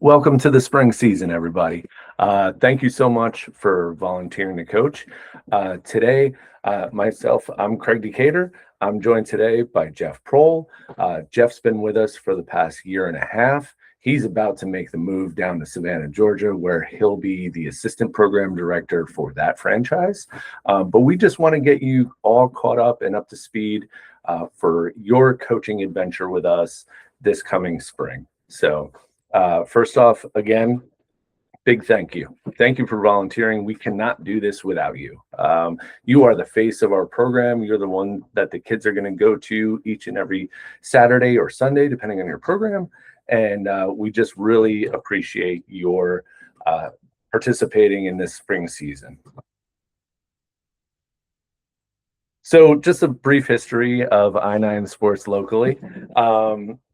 Welcome to the spring season, everybody. Thank you so much for volunteering to coach. Today, I'm Craig Decatur. I'm joined today by Jeff Prol. Jeff's been with us for the past year and a half. He's about to make the move down to Savannah, Georgia, where he'll be the assistant program director for that franchise. But we just want to get you all caught up and up to speed for your coaching adventure with us this coming spring. So first off, again, big thank you. Thank you for volunteering. We cannot do this without you. You are the face of our program. You're the one that the kids are going to go to each and every Saturday or Sunday, depending on your program. And we just really appreciate your participating in this spring season. So just a brief history of I-9 Sports locally.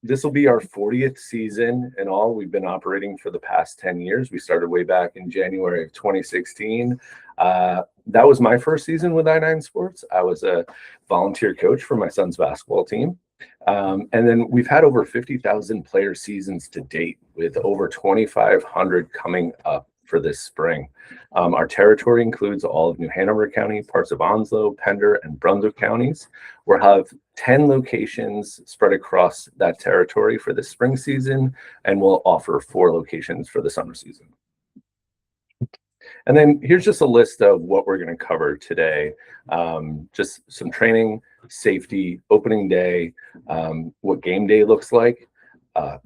This will be our 40th season in all. We've been operating for the past 10 years. We started way back in January of 2016. That was my first season with I-9 Sports. I was a volunteer coach for my son's basketball team. And then we've had over 50,000 player seasons to date, with over 2,500 coming up for this spring. Our territory includes all of New Hanover County, parts of Onslow, Pender, and Brunswick counties. We'll have 10 locations spread across that territory for the spring season, and we'll offer 4 locations for the summer season. And then here's just a list of what we're going to cover today. Just some training, safety, opening day, what game day looks like,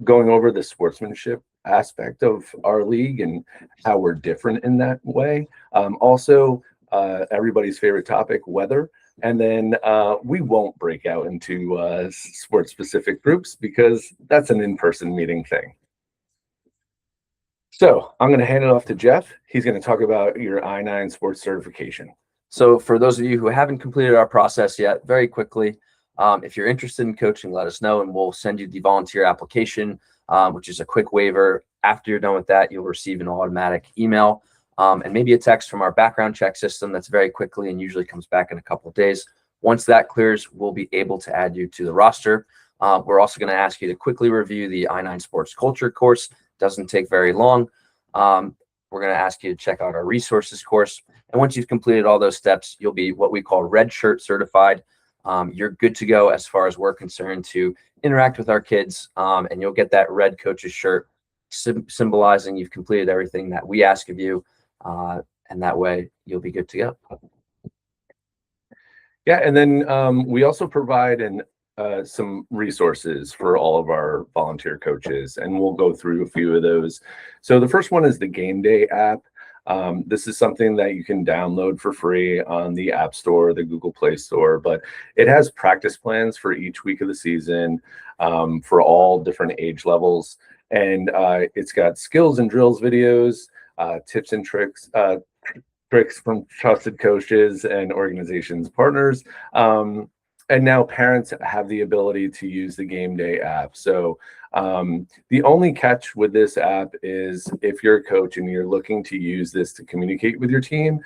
going over the sportsmanship aspect of our league and how we're different in that way. Also, everybody's favorite topic, weather. And then we won't break out into sports specific groups because that's an in-person meeting thing. So I'm going to hand it off to Jeff. He's going to talk about your I-9 sports certification. So for those of you who haven't completed our process yet, very quickly, if you're interested in coaching, let us know and we'll send you the volunteer application, which is a quick waiver. After you're done with that, you'll receive an automatic email and maybe a text from our background check system that's very quickly and usually comes back in a couple of days. Once that clears, we'll be able to add you to the roster. We're also going to ask you to quickly review the I-9 Sports Culture course. Doesn't take very long. We're going to ask you to check out our resources course. And once you've completed all those steps, you'll be what we call red shirt certified. You're good to go as far as we're concerned to interact with our kids, and you'll get that red coach's shirt symbolizing you've completed everything that we ask of you, and that way you'll be good to go. Yeah, and then we also provide some resources for all of our volunteer coaches, and we'll go through a few of those. So the first one is the Game Day app. This is something that you can download for free on the App Store, the Google Play Store, but it has practice plans for each week of the season for all different age levels. And it's got skills and drills videos, tips and tricks from trusted coaches and organizations partners. And now parents have the ability to use the Game Day app. So the only catch with this app is if you're a coach and you're looking to use this to communicate with your team,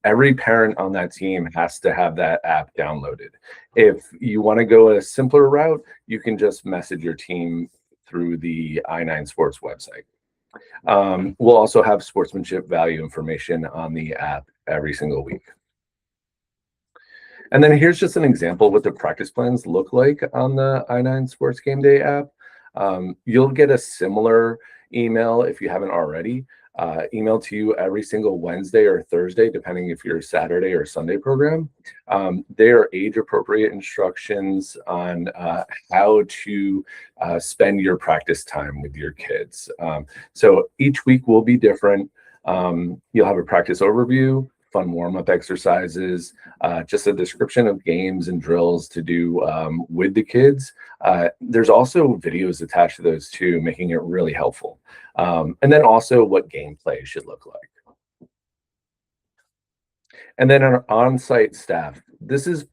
every parent on that team has to have that app downloaded. If you want to go a simpler route, you can just message your team through the I-9 Sports website. We'll also have sportsmanship value information on the app every single week. And then here's just an example of what the practice plans look like on the I-9 Sports Game Day app. You'll get a similar email if you haven't already, emailed to you every single Wednesday or Thursday, depending if you're a Saturday or Sunday program. They are age-appropriate instructions on how to spend your practice time with your kids. So each week will be different. You'll have a practice overview, fun warm-up exercises, just a description of games and drills to do with the kids. There's also videos attached to those too, making it really helpful. And then also what gameplay should look like. And then our on-site staff. This is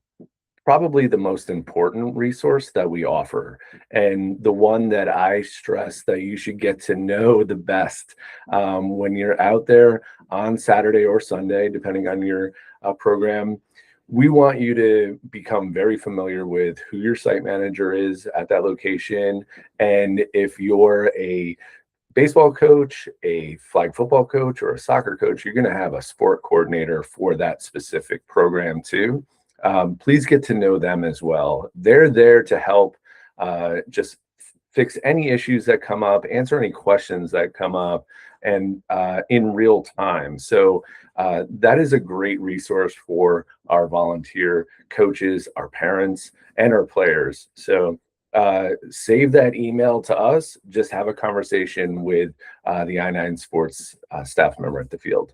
probably the most important resource that we offer, and the one that I stress that you should get to know the best when you're out there on Saturday or Sunday, depending on your program. We want you to become very familiar with who your site manager is at that location, and if you're a baseball coach, a flag football coach, or a soccer coach, you're going to have a sport coordinator for that specific program too. Please get to know them as well. They're there to help just fix any issues that come up, answer any questions that come up, and in real time. So that is a great resource for our volunteer coaches, our parents, and our players. So save that email to us. Just have a conversation with the I9 Sports staff member at the field.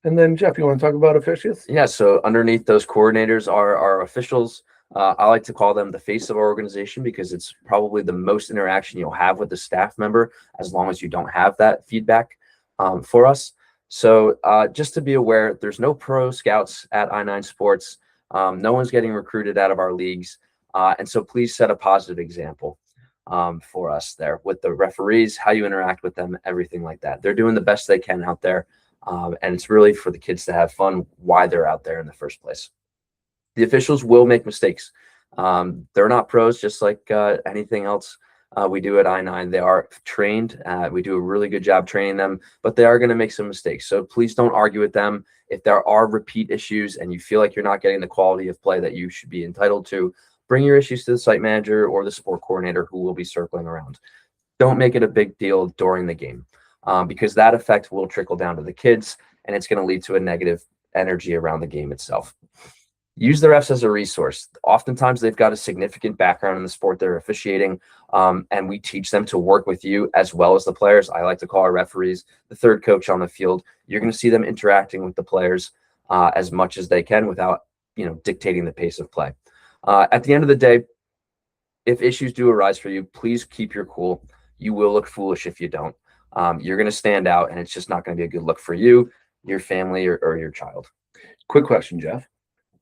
And then, Jeff, you want to talk about officials? Yeah, so underneath those coordinators are our officials. I like to call them the face of our organization because it's probably the most interaction you'll have with the staff member, as long as you don't have that feedback for us. So just to be aware, there's no pro scouts at I9 Sports. No one's getting recruited out of our leagues. And so please set a positive example for us there with the referees, how you interact with them, everything like that. They're doing the best they can out there. And it's really for the kids to have fun why they're out there in the first place. The officials will make mistakes. They're not pros, just like anything else we do at I9. They are trained. We do a really good job training them, but they are going to make some mistakes. So please don't argue with them. If there are repeat issues and you feel like you're not getting the quality of play that you should be entitled to, bring your issues to the site manager or the sport coordinator who will be circling around. Don't make it a big deal during the game. Because that effect will trickle down to the kids, and it's going to lead to a negative energy around the game itself. Use the refs as a resource. Oftentimes, they've got a significant background in the sport they're officiating, and we teach them to work with you as well as the players. I like to call our referees the third coach on the field. You're going to see them interacting with the players as much as they can without, dictating the pace of play. At the end of the day, if issues do arise for you, please keep your cool. You will look foolish if you don't. You're going to stand out, and it's just not going to be a good look for you, your family, or your child. Quick question, Jeff.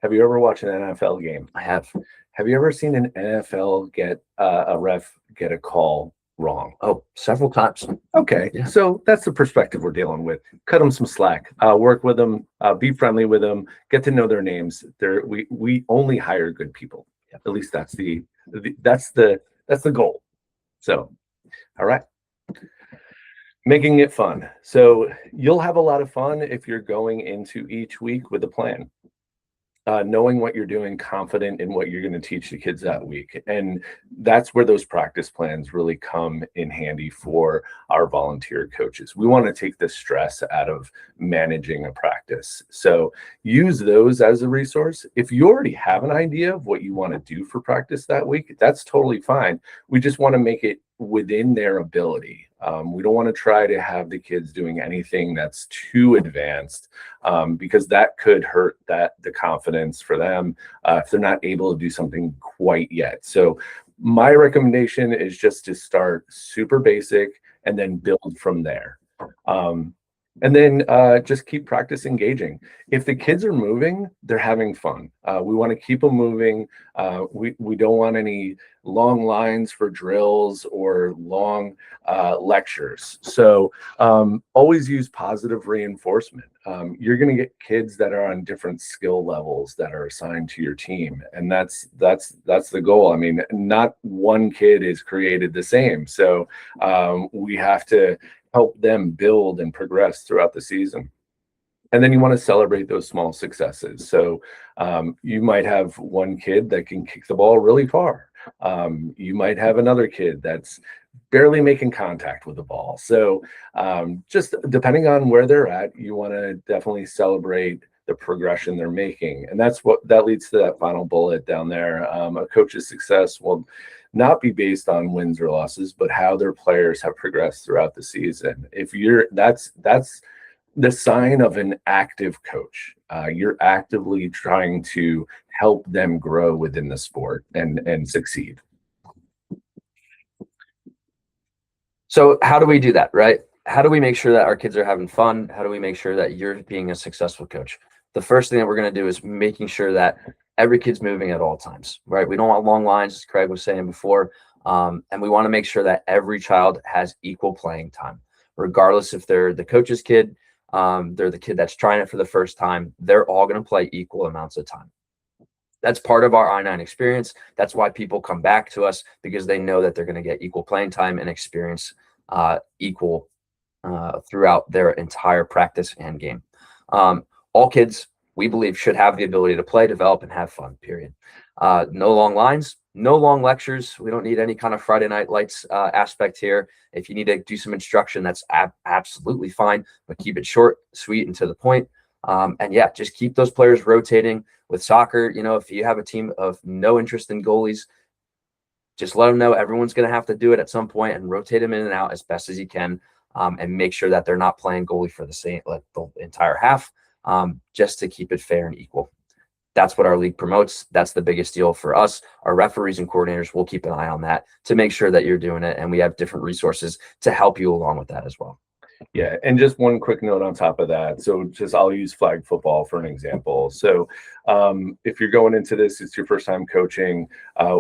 Have you ever watched an NFL game? I have. Have you ever seen an NFL get a ref get a call wrong? Oh, several times. Okay, yeah. So that's the perspective we're dealing with. Cut them some slack. Work with them. Be friendly with them. Get to know their names. We only hire good people. Yeah. At least that's the goal. So, all right. Making it fun. So you'll have a lot of fun if you're going into each week with a plan, knowing what you're doing, confident in what you're going to teach the kids that week. And that's where those practice plans really come in handy for our volunteer coaches. We want to take the stress out of managing a practice. So use those as a resource. If you already have an idea of what you want to do for practice that week, that's totally fine. We just want to make it within their ability. We don't want to try to have the kids doing anything that's too advanced because that could hurt the confidence for them if they're not able to do something quite yet. So my recommendation is just to start super basic and then build from there. And then just keep practice engaging. If the kids are moving, they're having fun. We want to keep them moving. We don't want any long lines for drills or long lectures. So always use positive reinforcement. You're going to get kids that are on different skill levels that are assigned to your team, and that's the goal. I mean, not one kid is created the same. So we have to help them build and progress throughout the season. And then you want to celebrate those small successes. So you might have one kid that can kick the ball really far. You might have another kid that's barely making contact with the ball. So just depending on where they're at, you want to definitely celebrate the progression they're making. And that leads to that final bullet down there. A coach's success will not be based on wins or losses, but how their players have progressed throughout the season. That's the sign of an active coach. You're actively trying to help them grow within the sport and succeed. So how do we do that, right? How do we make sure that our kids are having fun? How do we make sure that you're being a successful coach? The first thing that we're going to do is making sure that every kid's moving at all times, right? We don't want long lines, as Craig was saying before. And we want to make sure that every child has equal playing time, regardless if they're the coach's kid, they're the kid that's trying it for the first time. They're all going to play equal amounts of time. That's part of our I-9 experience. That's why people come back to us, because they know that they're going to get equal playing time and experience equal throughout their entire practice and game. All kids, we believe, should have the ability to play, develop, and have fun, period. No long lines, no long lectures. We don't need any kind of Friday Night Lights aspect here. If you need to do some instruction, that's absolutely fine, but keep it short, sweet, and to the point. And yeah, just keep those players rotating. With soccer, you know, if you have a team of no interest in goalies, just let them know everyone's going to have to do it at some point, and rotate them in and out as best as you can, and make sure that they're not playing goalie for the entire half, just to keep it fair and equal. That's what our league promotes. That's the biggest deal for us. Our referees and coordinators will keep an eye on that to make sure that you're doing it, and we have different resources to help you along with that as well. Yeah, and just one quick note on top of that. So I'll use flag football for an example. So if you're going into this, it's your first time coaching,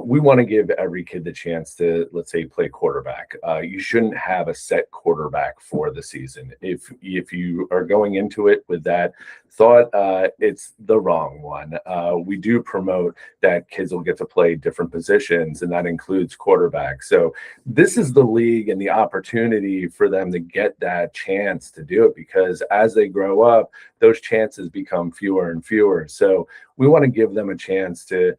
we want to give every kid the chance to, let's say, play quarterback. You shouldn't have a set quarterback for the season. If you are going into it with that thought, it's the wrong one. We do promote that kids will get to play different positions, and that includes quarterback. So this is the league and the opportunity for them to get that chance to do it, because as they grow up, those chances become fewer and fewer. So we want to give them a chance to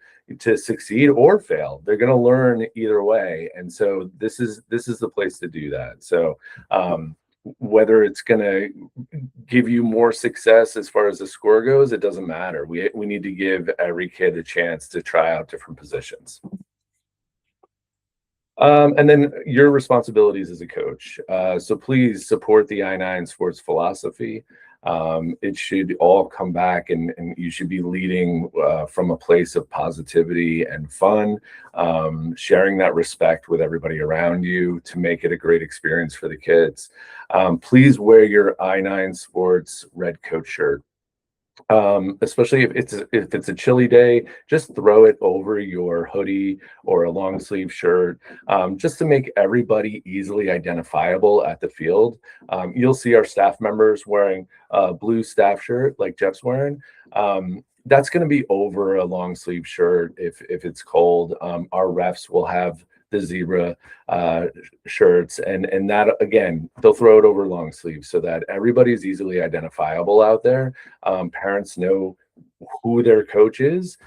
succeed or fail. They're going to learn either way, and so this is the place to do that. So whether it's going to give you more success as far as the score goes, it doesn't matter. We need to give every kid a chance to try out different positions. And then your responsibilities as a coach. So please support the I-9 sports philosophy. It should all come back, and you should be leading from a place of positivity and fun, sharing that respect with everybody around you to make it a great experience for the kids. Please wear your I-9 sports red coat shirt. Especially if it's a chilly day, just throw it over your hoodie or a long sleeve shirt, just to make everybody easily identifiable at the field. You'll see our staff members wearing a blue staff shirt like Jeff's wearing. That's going to be over a long sleeve shirt if it's cold. Our refs will have the zebra shirts, and that, again, they'll throw it over long sleeves so that everybody's easily identifiable out there. Parents know who their coach is.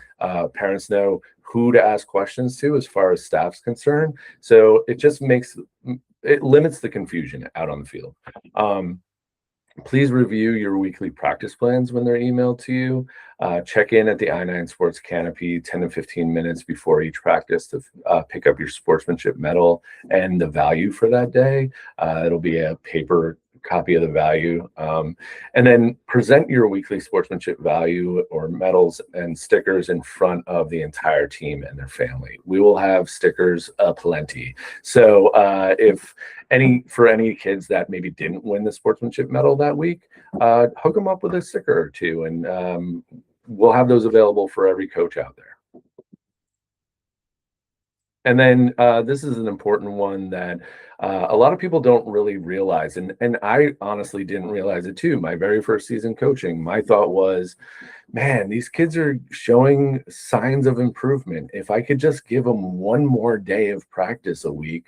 Parents know who to ask questions to as far as staff's concerned. So it limits the confusion out on the field. Please review your weekly practice plans when they're emailed to you. Check in at the I-9 Sports Canopy 10 to 15 minutes before each practice to pick up your sportsmanship medal and the value for that day. It'll be a paper copy of the value. And then present your weekly sportsmanship value or medals and stickers in front of the entire team and their family. We will have stickers aplenty. So for any kids that maybe didn't win the sportsmanship medal that week, hook them up with a sticker or two, and we'll have those available for every coach out there. And then this is an important one that a lot of people don't really realize, and I honestly didn't realize it too. My very first season coaching, my thought was, man, these kids are showing signs of improvement. If I could just give them one more day of practice a week,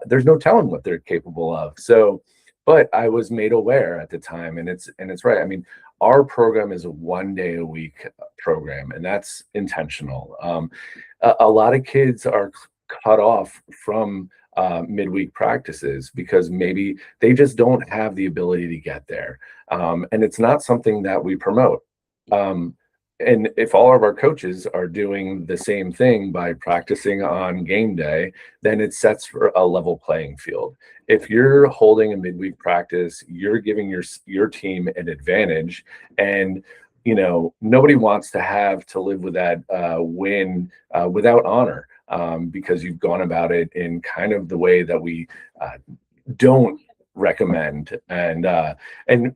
there's no telling what they're capable of. So, but I was made aware at the time, and it's right. I mean, our program is a 1 day a week program, and that's intentional. A lot of kids are cut off from midweek practices because maybe they just don't have the ability to get there. And it's not something that we promote. And if all of our coaches are doing the same thing by practicing on game day, then it sets for a level playing field. If you're holding a midweek practice, you're giving your team an advantage, and nobody wants to have to live with that win without honor, because you've gone about it in kind of the way that we don't recommend. And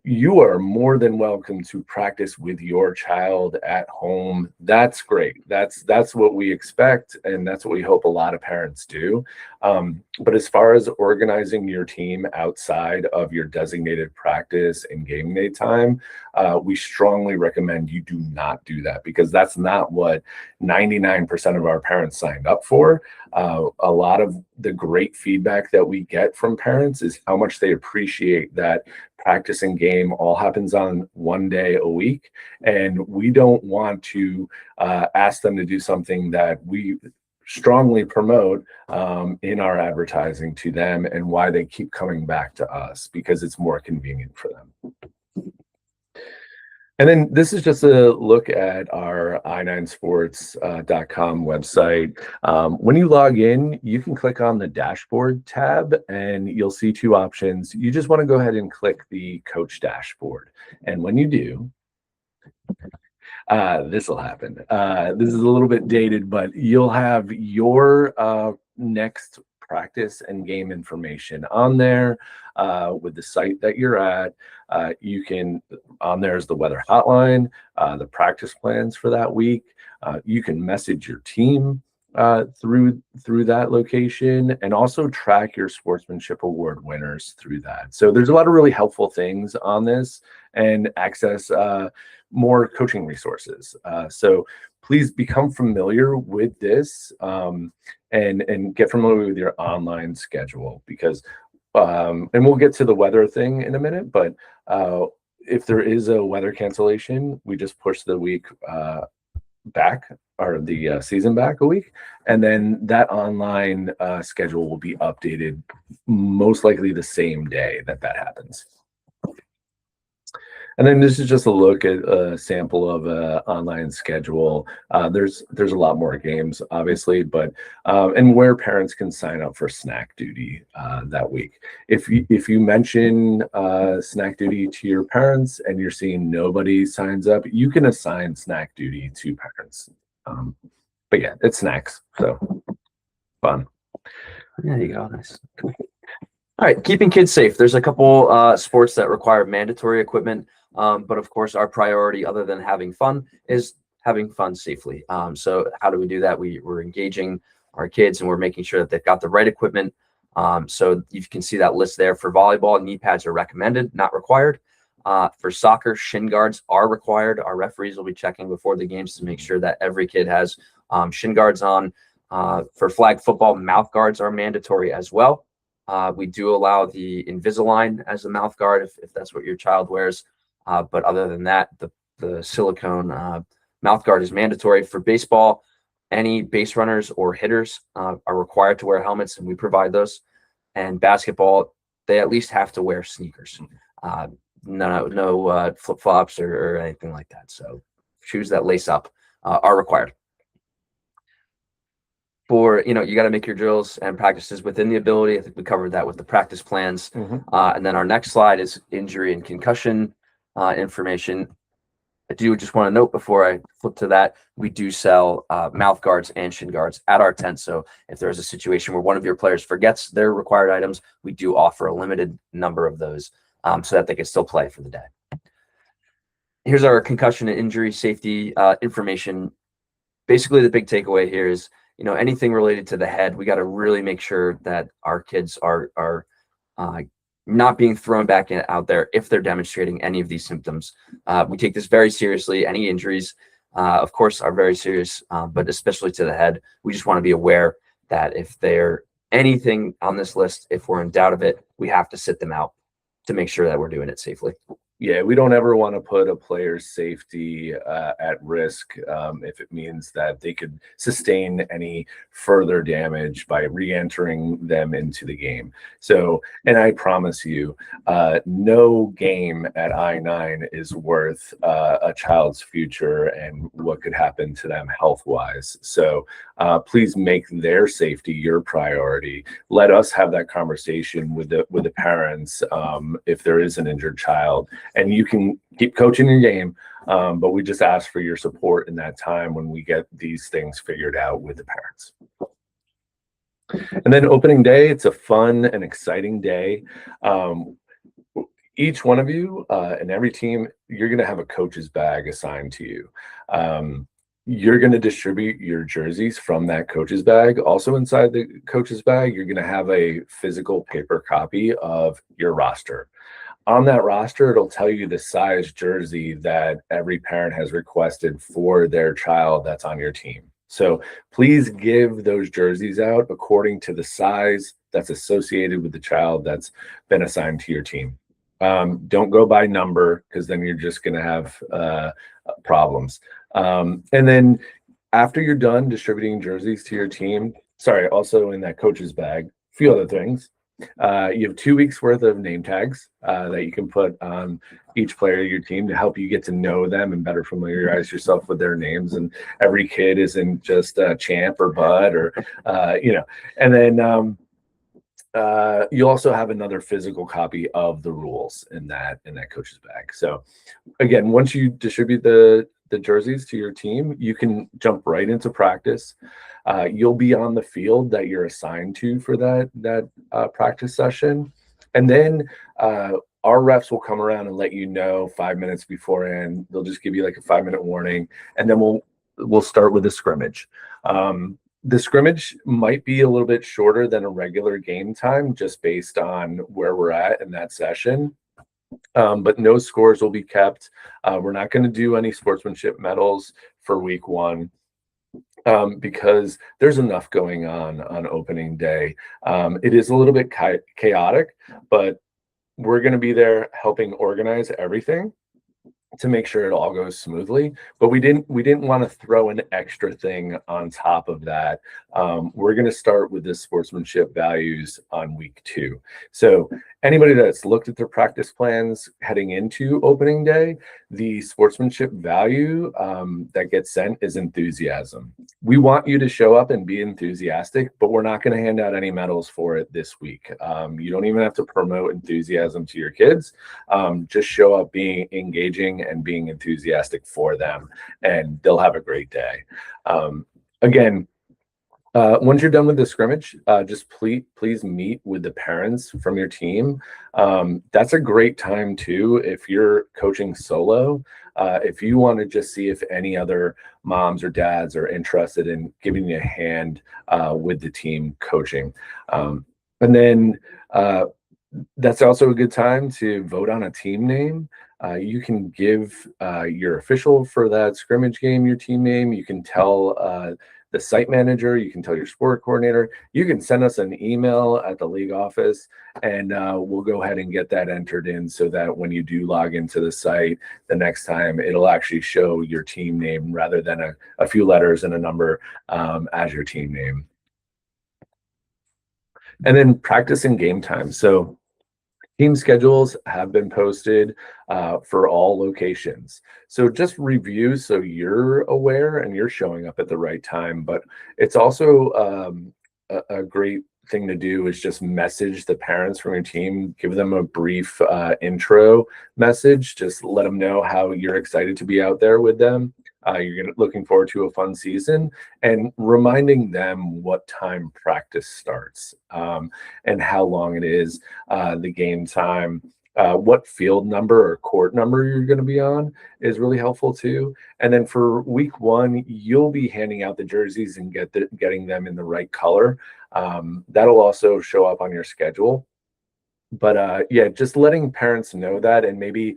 you are more than welcome to practice with your child at home. That's great. That's what we expect, and that's what we hope a lot of parents do. But as far as organizing your team outside of your designated practice and game day time, we strongly recommend you do not do that, because that's not what 99% of our parents signed up for. A lot of the great feedback that we get from parents is how much they appreciate that practice and game all happens on one day a week. And we don't want to ask them to do something that we strongly promote in our advertising to them, and why they keep coming back to us, because it's more convenient for them. And then this is just a look at our i9sports.com website. When you log in, you can click on the dashboard tab and you'll see two options. You just want to go ahead and click the coach dashboard. And when you do, this will happen. This is a little bit dated, but you'll have your next practice and game information on there with the site that you're at. You can, on there is the weather hotline, the practice plans for that week. You can message your team through that location, and also track your sportsmanship award winners through that. So there's a lot of really helpful things on this, and access more coaching resources. So please become familiar with this, and get familiar with your online schedule, because and we'll get to the weather thing in a minute, but if there is a weather cancellation, we just push the week back, or the season back a week, and then that online schedule will be updated most likely the same day that happens. And then this is just a look at a sample of an online schedule. There's a lot more games, obviously, but and where parents can sign up for snack duty that week. If you mention snack duty to your parents and you're seeing nobody signs up, you can assign snack duty to parents. But yeah, it's snacks, so fun. There you go. Nice. All right, keeping kids safe. There's a couple sports that require mandatory equipment, but of course, our priority, other than having fun, is having fun safely. So how do we do that? We're engaging our kids, and we're making sure that they've got the right equipment. So you can see that list there. For volleyball, knee pads are recommended, not required. For soccer, shin guards are required. Our referees will be checking before the games to make sure that every kid has shin guards on. For flag football, mouth guards are mandatory as well. We do allow the Invisalign as a mouth guard if that's what your child wears. But other than that, the silicone mouth guard is mandatory. For baseball, any base runners or hitters are required to wear helmets, and we provide those. And basketball, they at least have to wear sneakers. No flip-flops or anything like that. So shoes that lace up are required. For, you got to make your drills and practices within the ability. I think we covered that with the practice plans. And then our next slide is injury and concussion information. I do just want to note before I flip to that, we do sell mouth guards and shin guards at our tent. So if there's a situation where one of your players forgets their required items, we do offer a limited number of those so that they can still play for the day. Here's our concussion and injury safety information. Basically, the big takeaway here is, anything related to the head, we got to really make sure that our kids are not being thrown back out there if they're demonstrating any of these symptoms. We take this very seriously. Any injuries, of course, are very serious, but especially to the head, we just want to be aware that if they're anything on this list, if we're in doubt of it, we have to sit them out to make sure that we're doing it safely. Yeah, we don't ever want to put a player's safety at risk if it means that they could sustain any further damage by re-entering them into the game. So, and I promise you, no game at I-9 is worth a child's future and what could happen to them health-wise. So please make their safety your priority. Let us have that conversation with the parents if there is an injured child. And you can keep coaching your game, but we just ask for your support in that time when we get these things figured out with the parents. And then opening day, it's a fun and exciting day. Each one of you and every team, you're going to have a coach's bag assigned to you. You're going to distribute your jerseys from that coach's bag. Also inside the coach's bag, you're going to have a physical paper copy of your roster. On that roster, it'll tell you the size jersey that every parent has requested for their child that's on your team. So please give those jerseys out according to the size that's associated with the child that's been assigned to your team. Don't go by number, because then you're just going to have problems. And then after you're done distributing jerseys to your team, also in that coach's bag, a few other things. You have 2 weeks worth of name tags that you can put on each player of your team to help you get to know them and better familiarize yourself with their names. And every kid isn't just Champ or Bud or, and then you also have another physical copy of the rules in that coach's bag. So again, once you distribute the jerseys to your team, you can jump right into practice. You'll be on the field that you're assigned to for that practice session. And then our refs will come around and let you know 5 minutes beforehand. They'll just give you like a 5-minute warning, and then we'll start with a scrimmage. The scrimmage might be a little bit shorter than a regular game time, just based on where we're at in that session. But no scores will be kept. We're not going to do any sportsmanship medals for week 1 because there's enough going on opening day. It is a little bit chaotic, but we're going to be there helping organize everything to make sure it all goes smoothly. But we didn't want to throw an extra thing on top of that. We're going to start with the sportsmanship values on week 2. So anybody that's looked at their practice plans heading into opening day, the sportsmanship value that gets sent is enthusiasm. We want you to show up and be enthusiastic, but we're not going to hand out any medals for it this week. You don't even have to promote enthusiasm to your kids. Just show up being engaging and being enthusiastic for them, and they'll have a great day. Again, once you're done with the scrimmage, just please meet with the parents from your team. That's a great time too if you're coaching solo. If you want to just see if any other moms or dads are interested in giving you a hand with the team coaching. And then that's also a good time to vote on a team name. You can give your official for that scrimmage game your team name. You can tell the site manager, you can tell your sport coordinator, you can send us an email at the league office, and we'll go ahead and get that entered in so that when you do log into the site the next time, it'll actually show your team name rather than a few letters and a number as your team name. And then practice and game time. So team schedules have been posted for all locations. So just review so you're aware and you're showing up at the right time. But it's also a great thing to do is just message the parents from your team, give them a brief intro message, just let them know how you're excited to be out there with them. You're looking forward to a fun season, and reminding them what time practice starts and how long it is, the game time, what field number or court number you're going to be on is really helpful too. And then for week 1, you'll be handing out the jerseys and getting them in the right color. That'll also show up on your schedule. But yeah, just letting parents know that, and maybe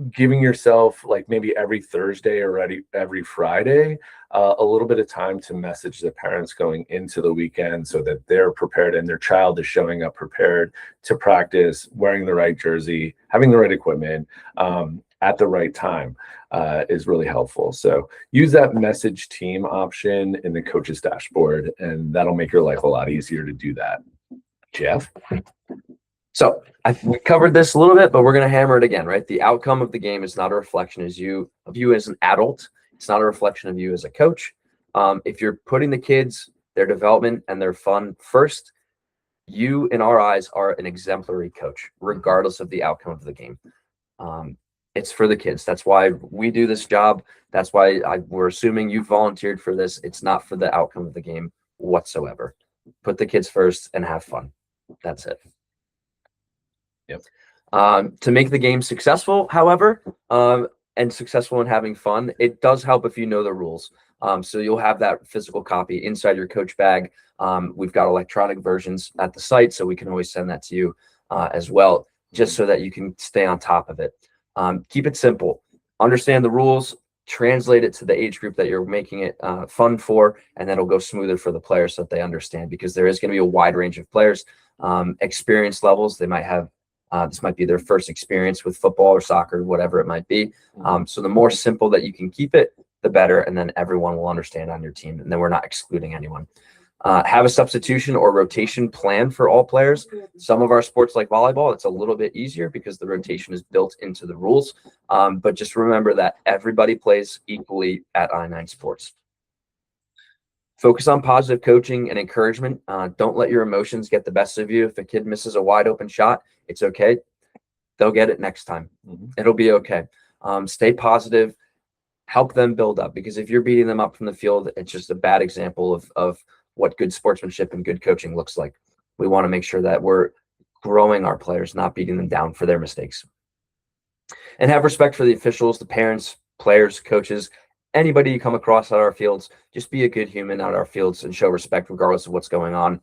giving yourself like maybe every Thursday or every Friday a little bit of time to message the parents going into the weekend so that they're prepared and their child is showing up prepared to practice, wearing the right jersey, having the right equipment at the right time is really helpful. So use that message team option in the coach's dashboard, and that'll make your life a lot easier to do that. Jeff? So we covered this a little bit, but we're going to hammer it again, right? The outcome of the game is not a reflection of you as an adult. It's not a reflection of you as a coach. If you're putting the kids, their development and their fun first, you, in our eyes, are an exemplary coach, regardless of the outcome of the game. It's for the kids. That's why we do this job. That's why we're assuming you volunteered for this. It's not for the outcome of the game. whatsoever. Put the kids first and have fun. That's it. Yep. To make the game successful, however, and successful in having fun, it does help if you know the rules. So you'll have that physical copy inside your coach bag. We've got electronic versions at the site, so we can always send that to you as well, just so that you can stay on top of it. Keep it simple. Understand the rules, translate it to the age group that you're making it fun for, and then it'll go smoother for the players so that they understand, because there is going to be a wide range of players, experience levels. They might have this might be their first experience with football or soccer, whatever it might be. So the more simple that you can keep it, the better, and then everyone will understand on your team, and then we're not excluding anyone. Have a substitution or rotation plan for all players. Some of our sports like volleyball, it's a little bit easier because the rotation is built into the rules. But just remember that everybody plays equally at I9 Sports. Focus on positive coaching and encouragement. Don't let your emotions get the best of you. If a kid misses a wide open shot, it's okay. They'll get it next time. It'll be okay. Stay positive. Help them build up, because if you're beating them up from the field, it's just a bad example of what good sportsmanship and good coaching looks like. We want to make sure that we're growing our players, not beating them down for their mistakes. And have respect for the officials, the parents, players, coaches, anybody you come across at our fields. Just be a good human at our fields and show respect regardless of what's going on.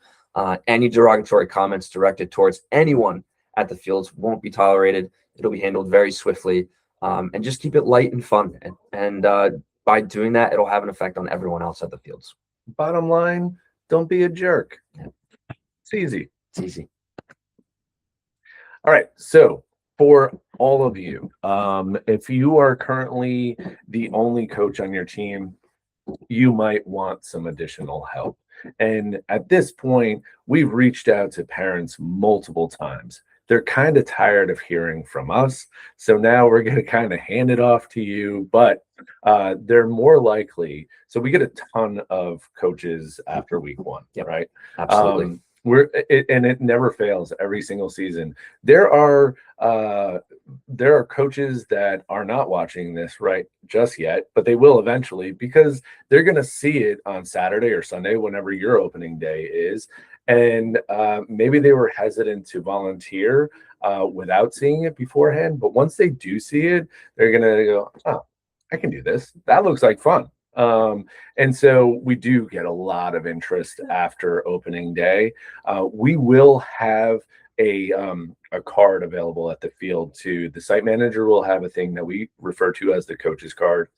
Any derogatory comments directed towards anyone at the fields won't be tolerated. It'll be handled very swiftly. And just keep it light and fun. And by doing that, it'll have an effect on everyone else at the fields. Bottom line, don't be a jerk. It's easy. It's easy. All right. So for all of you, if you are currently the only coach on your team, you might want some additional help. And at this point, we've reached out to parents multiple times. They're kind of tired of hearing from us. So now we're going to kind of hand it off to you, but they're more likely. So we get a ton of coaches after week one, right? Absolutely. And it never fails every single season. There are coaches that are not watching this right just yet, but they will eventually, because they're going to see it on Saturday or Sunday, whenever your opening day is. And maybe they were hesitant to volunteer without seeing it beforehand. But once they do see it, they're going to go, oh, I can do this. That looks like fun. And so we do get a lot of interest after opening day. We will have a card available at the field too. The site manager will have a thing that we refer to as the coach's card.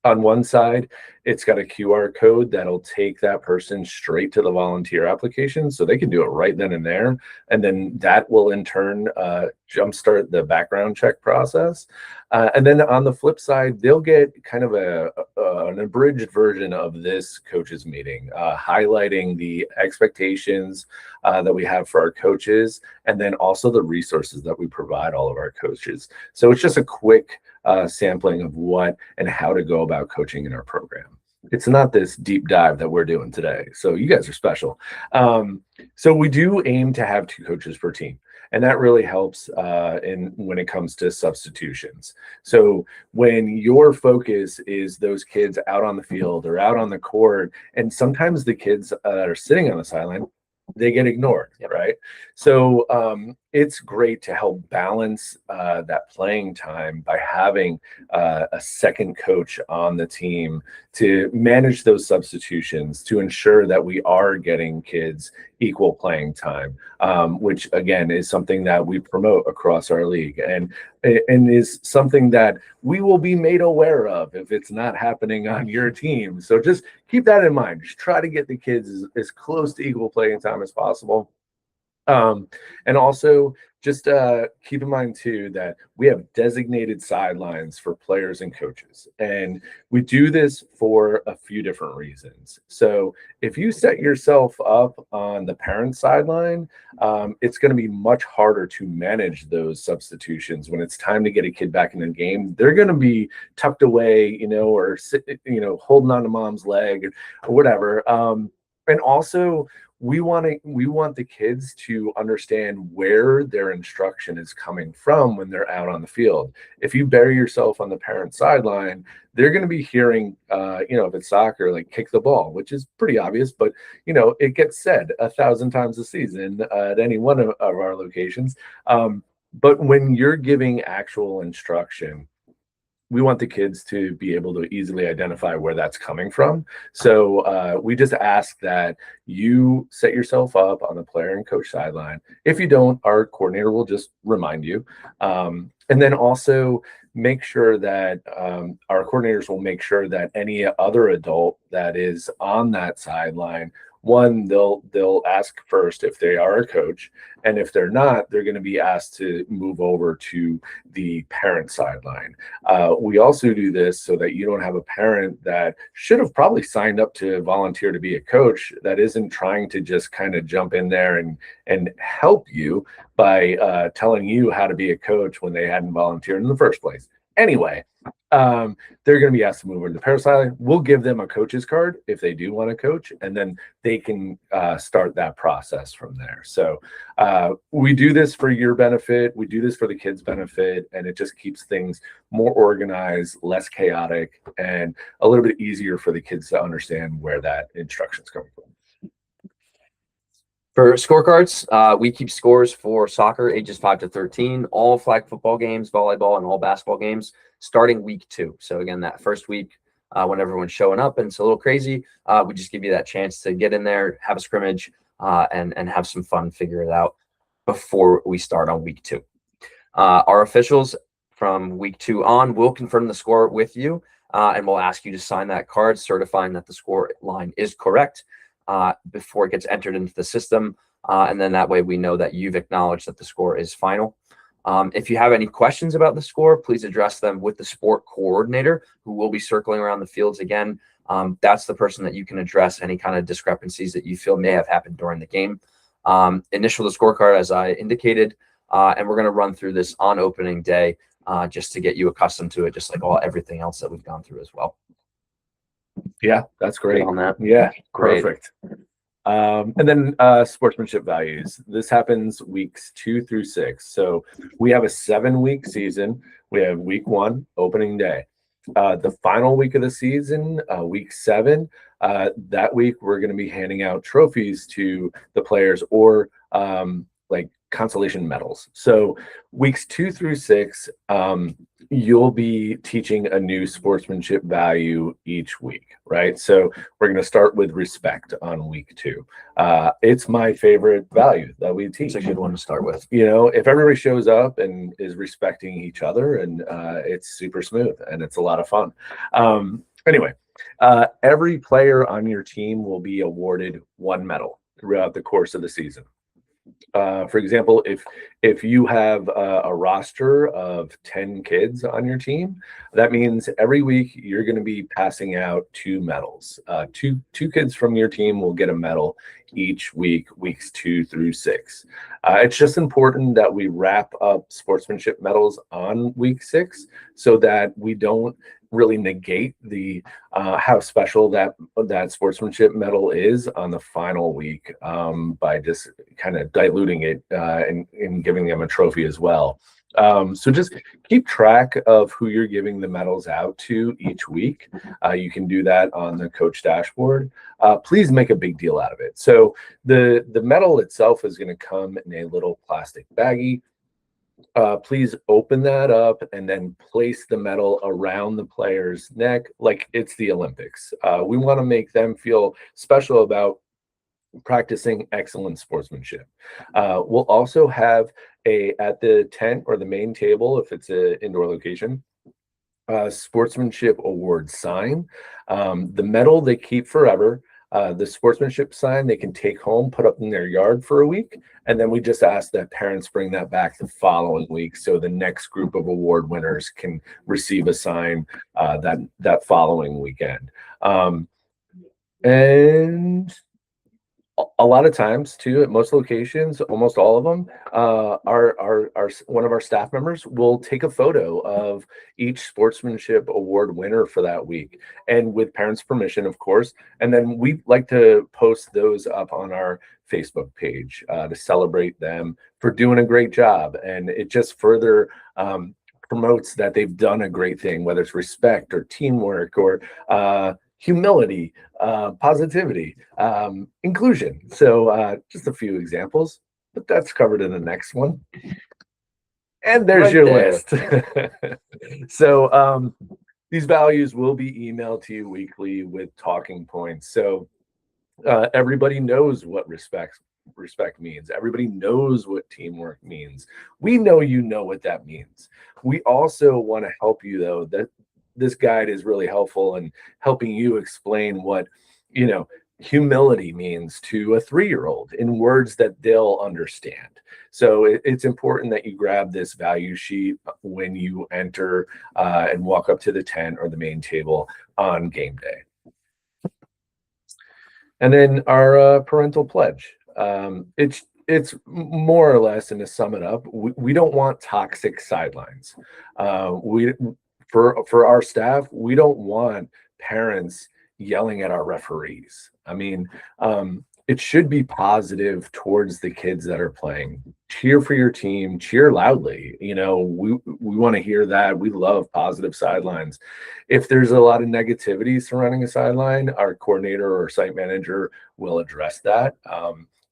On one side, it's got a QR code that'll take that person straight to the volunteer application, so they can do it right then and there. And then that will in turn jumpstart the background check process. And then on the flip side, they'll get kind of an abridged version of this coaches meeting, highlighting the expectations that we have for our coaches, and then also the resources that we provide all of our coaches. So it's just a quick sampling of what and how to go about coaching in our program. It's not this deep dive that we're doing today. So you guys are special. So we do aim to have 2 coaches per team, and that really helps when it comes to substitutions. So when your focus is those kids out on the field or out on the court, and sometimes the kids that are sitting on the sideline, they get ignored, right? So it's great to help balance that playing time by having a second coach on the team to manage those substitutions, to ensure that we are getting kids equal playing time, which again is something that we promote across our league, and is something that we will be made aware of if it's not happening on your team. So just keep that in mind. Just try to get the kids as close to equal playing time as possible. And also just keep in mind too that we have designated sidelines for players and coaches, and we do this for a few different reasons. So if you set yourself up on the parent sideline, it's going to be much harder to manage those substitutions when it's time to get a kid back in the game. They're going to be tucked away, or holding on to mom's leg or whatever. And also, we want the kids to understand where their instruction is coming from when they're out on the field. If you bury yourself on the parent sideline, they're going to be hearing, if it's soccer, like kick the ball, which is pretty obvious, but it gets said 1,000 times a season at any one of our locations. But when you're giving actual instruction, we want the kids to be able to easily identify where that's coming from. So we just ask that you set yourself up on the player and coach sideline. If you don't, our coordinator will just remind you. And then also make sure that our coordinators will make sure that any other adult that is on that sideline, one, they'll ask first if they are a coach, and if they're not, they're going to be asked to move over to the parent sideline. We also do this so that you don't have a parent that should have probably signed up to volunteer to be a coach that isn't trying to just kind of jump in there and help you by telling you how to be a coach when they hadn't volunteered in the first place. Anyway, they're going to be asked to move over to the parent sideline. We'll give them a coach's card if they do want to coach, and then they can start that process from there. So we do this for your benefit. We do this for the kids' benefit, and it just keeps things more organized, less chaotic, and a little bit easier for the kids to understand where that instruction is coming from. For scorecards, we keep scores for soccer ages 5 to 13, all flag football games, volleyball, and all basketball games starting week 2. So again, that first week when everyone's showing up and it's a little crazy, we just give you that chance to get in there, have a scrimmage, and have some fun, figure it out before we start on week 2. Our officials from week 2 on will confirm the score with you, and we'll ask you to sign that card certifying that the score line is correct before it gets entered into the system. And then that way we know that you've acknowledged that the score is final. If you have any questions about the score, please address them with the sport coordinator, who will be circling around the fields again. That's the person that you can address any kind of discrepancies that you feel may have happened during the game. Initial the scorecard, as I indicated, and we're going to run through this on opening day just to get you accustomed to it, just like everything else that we've gone through as well. Yeah, that's great. On that. Yeah, Great. Perfect. And then sportsmanship values. This happens weeks 2 through 6. So we have a 7-week season. We have week 1, opening day. The final week of the season, week 7, that week we're going to be handing out trophies to the players or like consolation medals. So weeks 2 through 6, you'll be teaching a new sportsmanship value each week, right? So we're going to start with respect on week 2. It's my favorite value that we teach. It's a good one to start with. If everybody shows up and is respecting each other, and it's super smooth and it's a lot of fun. Anyway, every player on your team will be awarded 1 medal throughout the course of the season. For example, if you have a roster of 10 kids on your team, that means every week you're going to be passing out 2 medals. Two kids from your team will get a medal each week, weeks 2 through 6. It's just important that we wrap up sportsmanship medals on week 6 so that we don't really negate the how special that sportsmanship medal is on the final week by just kind of diluting it and giving them a trophy as well. So just keep track of who you're giving the medals out to each week. You can do that on the coach dashboard. Please make a big deal out of it. So the medal itself is going to come in a little plastic baggie. Please open that up and then place the medal around the player's neck like it's the Olympics. We want to make them feel special about practicing excellent sportsmanship. We'll also have at the tent or the main table, if it's an indoor location, sportsmanship award sign. The medal they keep forever. The sportsmanship sign they can take home, put up in their yard for a week, and then we just ask that parents bring that back the following week so the next group of award winners can receive a sign that following weekend. And a lot of times too, at most locations, almost all of them, our one of our staff members will take a photo of each sportsmanship award winner for that week, and with parents' permission, of course. And then we like to post those up on our Facebook page to celebrate them for doing a great job, and it just further promotes that they've done a great thing, whether it's respect or teamwork or humility, positivity, inclusion. So just a few examples, but that's covered in the next one. And there's Right your there. list. So these values will be emailed to you weekly with talking points. So everybody knows what respect means. Everybody knows what teamwork means. We know you know what that means. We also want to help you, though, that this guide is really helpful in helping you explain what, humility means to a 3-year-old in words that they'll understand. So it's important that you grab this value sheet when you enter and walk up to the tent or the main table on game day. And then our parental pledge. It's more or less, and to sum it up, we don't want toxic sidelines. For our staff, we don't want parents yelling at our referees. I mean, it should be positive towards the kids that are playing. Cheer for your team, cheer loudly. We want to hear that. We love positive sidelines. If there's a lot of negativity surrounding a sideline, our coordinator or site manager will address that.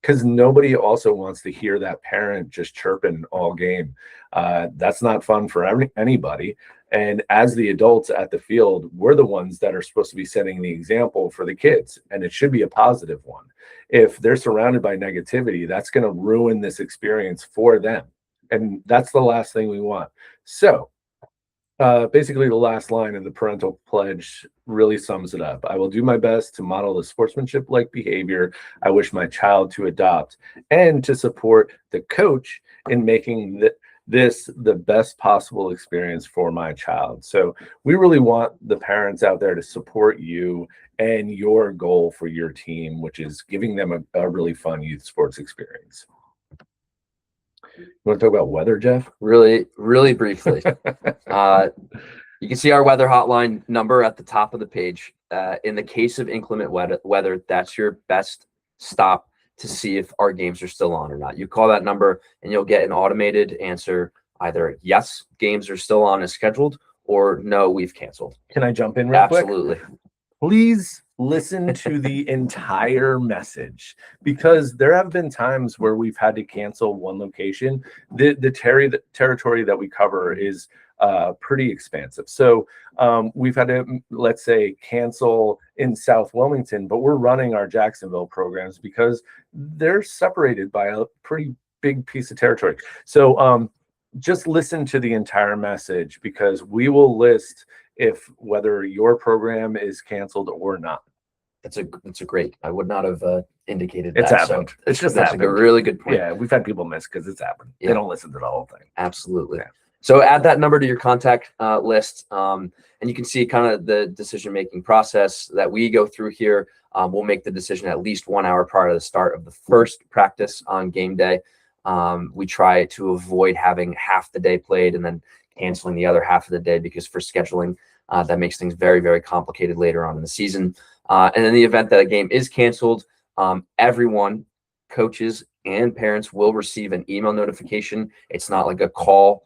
Because nobody also wants to hear that parent just chirping all game. That's not fun for anybody. And as the adults at the field, we're the ones that are supposed to be setting the example for the kids, and it should be a positive one. If they're surrounded by negativity, that's going to ruin this experience for them, and that's the last thing we want. So basically, the last line of the parental pledge really sums it up. I will do my best to model the sportsmanship-like behavior I wish my child to adopt, and to support the coach in making this the best possible experience for my child. So we really want the parents out there to support you and your goal for your team, which is giving them a really fun youth sports experience. You want to talk about weather, Jeff? Really, really briefly. You can see our weather hotline number at the top of the page. In the case of inclement weather, that's your best stop to see if our games are still on or not. You call that number and you'll get an automated answer, either yes, games are still on as scheduled, or no, we've canceled. Can I jump in real quick? Absolutely. Please listen to the entire message, because there have been times where we've had to cancel one location. The territory that we cover is pretty expansive. So we've had to, let's say, cancel in South Wilmington, but we're running our Jacksonville programs because they're separated by a pretty big piece of territory. So just listen to the entire message, because we will list whether your program is canceled or not. It's a great. I would not have indicated It's that. happened. So it's just that's happened. a really good point. Yeah, we've had people miss because it's happened. Yeah. They don't listen to the whole thing. Absolutely. Yeah. So add that number to your contact list, and you can see kind of the decision-making process that we go through here. We'll make the decision at least 1 hour prior to the start of the first practice on game day. We try to avoid having half the day played and then canceling the other half of the day, because for scheduling, that makes things very, very complicated later on in the season. And in the event that a game is canceled, everyone, coaches and parents, will receive an email notification. It's not like a call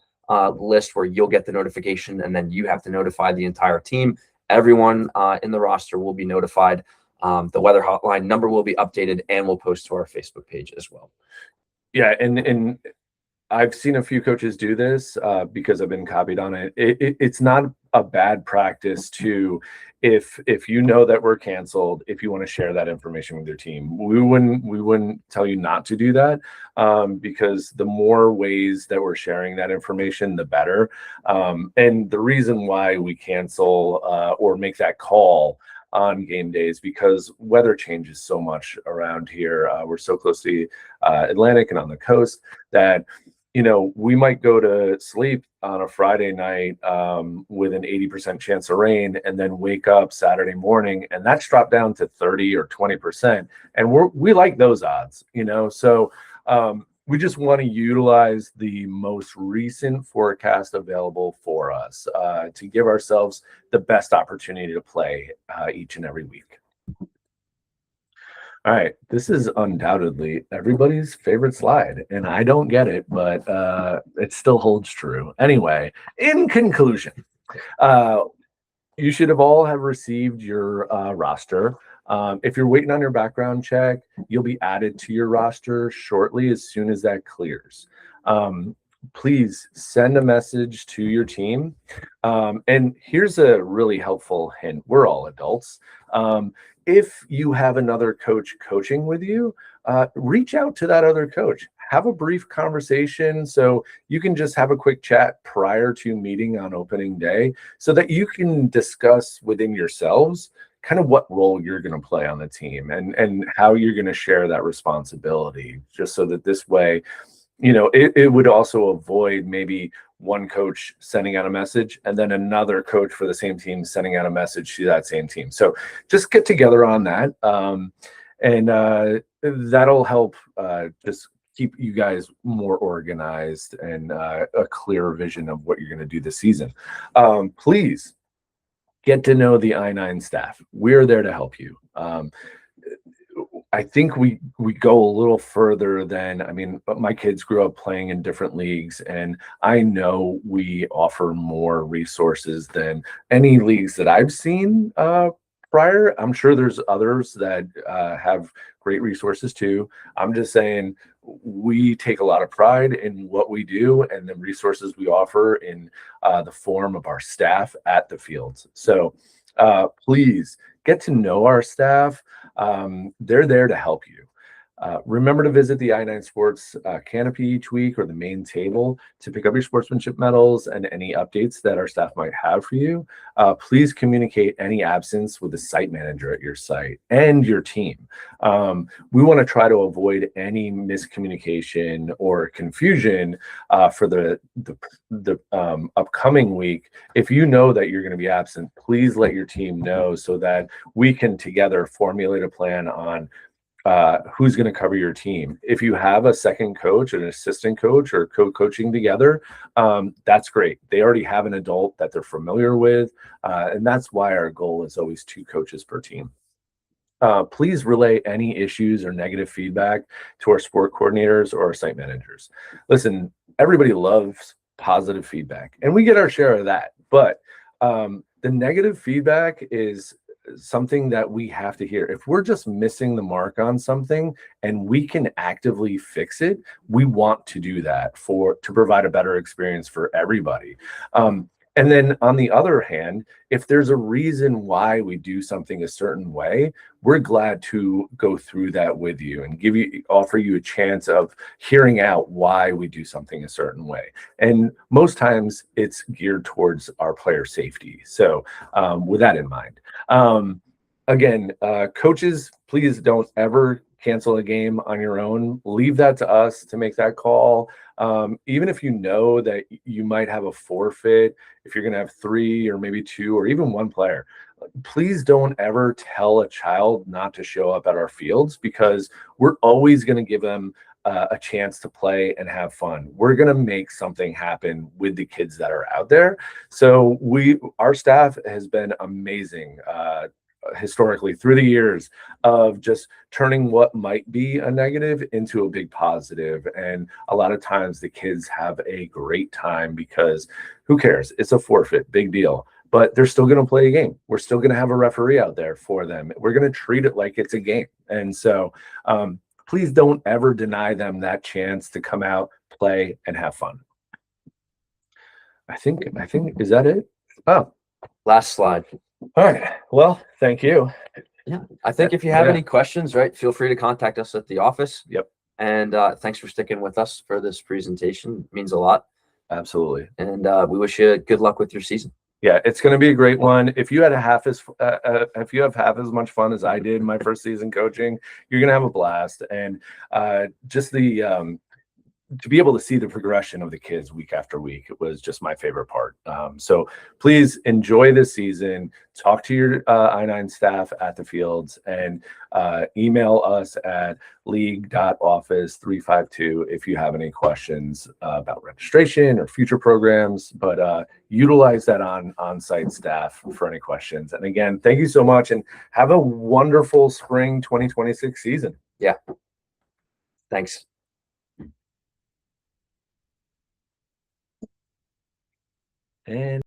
list where you'll get the notification and then you have to notify the entire team. Everyone in the roster will be notified. The weather hotline number will be updated, and we'll post to our Facebook page as well. Yeah, and I've seen a few coaches do this because I've been copied on it. It's not a bad practice to, if you know that we're canceled, if you want to share that information with your team. We wouldn't tell you not to do that, because the more ways that we're sharing that information, the better. And the reason why we cancel or make that call on game days, because weather changes so much around here. We're so close to the Atlantic and on the coast that we might go to sleep on a Friday night with an 80% chance of rain, and then wake up Saturday morning and that's dropped down to 30 or 20%. And we like those odds, So we just want to utilize the most recent forecast available for us to give ourselves the best opportunity to play each and every week. All right, this is undoubtedly everybody's favorite slide, and I don't get it, but it still holds true. Anyway, in conclusion, you should have all have received your roster. If you're waiting on your background check, you'll be added to your roster shortly as soon as that clears. Please send a message to your team. And here's a really helpful hint. We're all adults. If you have another coach coaching with you, reach out to that other coach. Have a brief conversation so you can just have a quick chat prior to meeting on opening day so that you can discuss within yourselves kind of what role you're going to play on the team and how you're going to share that responsibility, just so that this way, it would also avoid maybe one coach sending out a message and then another coach for the same team sending out a message to that same team. So just get together on that. And that'll help just keep you guys more organized and a clearer vision of what you're going to do this season. Please get to know the I-9 staff. We're there to help you. I think we go a little further than, my kids grew up playing in different leagues, and I know we offer more resources than any leagues that I've seen prior. I'm sure there's others that have great resources too. I'm just saying we take a lot of pride in what we do and the resources we offer in the form of our staff at the fields. So please get to know our staff. They're there to help you. Remember to visit the I-9 Sports canopy each week or the main table to pick up your sportsmanship medals and any updates that our staff might have for you. Please communicate any absence with the site manager at your site and your team. We want to try to avoid any miscommunication or confusion for the upcoming week. If you know that you're going to be absent, please let your team know so that we can together formulate a plan on who's going to cover your team. If you have a second coach, an assistant coach, or co-coaching together, that's great. They already have an adult that they're familiar with, and that's why our goal is always 2 coaches per team. Please relay any issues or negative feedback to our sport coordinators or our site managers. Listen, everybody loves positive feedback, and we get our share of that, but the negative feedback is something that we have to hear. If we're just missing the mark on something and we can actively fix it, we want to do that to provide a better experience for everybody. And then on the other hand, if there's a reason why we do something a certain way, we're glad to go through that with you and offer you a chance of hearing out why we do something a certain way. And most times it's geared towards our player safety. So with that in mind, again, coaches, please don't ever cancel a game on your own. Leave that to us to make that call. Even if you know that you might have a forfeit, if you're going to have 3 or maybe 2 or even 1 player, please don't ever tell a child not to show up at our fields, because we're always going to give them a chance to play and have fun. We're going to make something happen with the kids that are out there. So our staff has been amazing historically through the years of just turning what might be a negative into a big positive. And a lot of times the kids have a great time because who cares? It's a forfeit, big deal. But they're still going to play a game. We're still going to have a referee out there for them. We're going to treat it like it's a game. And so please don't ever deny them that chance to come out, play, and have fun. I think, is that it? Oh, Last slide. all right. Well, thank you. Yeah. I think if you have any questions, right, feel free to contact us at the office. Yep. And thanks for sticking with us for this presentation. It means a lot. Absolutely. And we wish you good luck with your season. Yeah, it's going to be a great one. If you had if you have half as much fun as I did in my first season coaching, you're going to have a blast. And just the to be able to see the progression of the kids week after week, it was just my favorite part. So please enjoy this season. Talk to your I9 staff at the fields, and email us at league.office352 if you have any questions about registration or future programs. But utilize that on-site staff for any questions. And again, thank you so much, and have a wonderful spring 2026 season. Yeah. Thanks. And